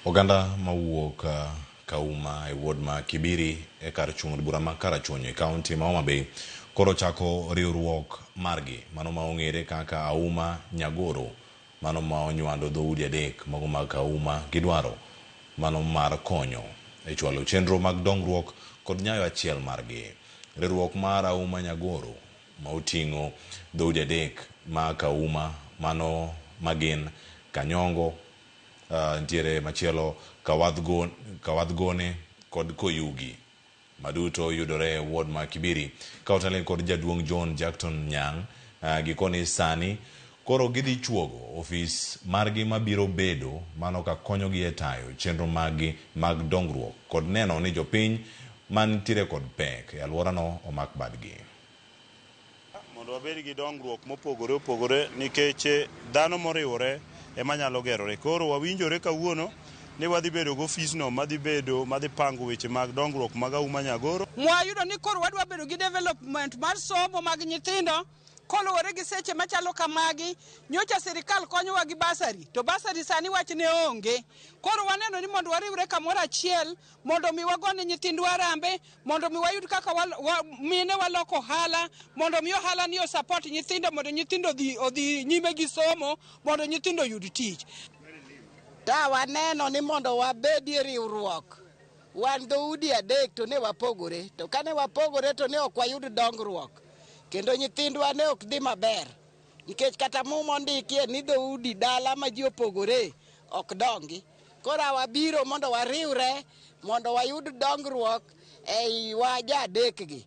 Oganda mawuok Kauma e ward ma Kibiri e kar chung' od bura ma Karachuonyo e kaunti ma Homa Bay koro chako riwruok margi mano ma ong'ere kaka Auma Nyagoro, mano ma onywando dhoudi adek mago mag Kauma gidwaro mano mar konyo e chwalo chenro mag dongruok kod nyayo achiel margi. Riwruok mar Auma Nyagoro ma oting'o dhoudi adek ma Kauma mano magin Kanyongo, ntiere machielo Kawadhgone kod Koyugi, maduto yudore e ward ma Kibiri ka otelo kod jaduong' John Jackton Nyang'. Gikoni sani koro gidhi chuogo ofis margi mabiro bedo mano ka konyogi e tayo chenro maggi mag dongruok kod neno ni jopiny mantiere kod pek e alworano omak badgi. Mondo wabed gi dongruok mopogore opogore nikech dhano moriwore ema nyalo gerore. Koro wawinjore kawuono ni wadhi bedo gi ofisno madhi pango weche mag dongruok mag Auma Nyagoro. Mwayudo ni koro wadwa bedo gi development mar somo mag nyithindo koluwore gi seche machalo kamagi. Nyocha sirikal konyowa gi basari, to basari sani wach ne onge. Koro waneno ni mondo wariwre kamoro achiel mondo mi wagone nyithindwa rambe, mondo mi wayud kaka mine waloko ohala, mondo mi ohala ni support nyithindo, mondo nyithindo odhi nyime gi somo, mondo nyithindo yud tich. Waneno ni mondo wabedie riwruok, wan dhoudi adek to ne wapogore, to kane wapogore to ne ok wayud dongruok, kendo nyithindwa ne ok dhi maber nikech kata mumo ndikie ni dhoudi dala ma ji opogore ok dongi. Koro wabiro mondo wariwre mondo wayud dongruok ei waja adek gi.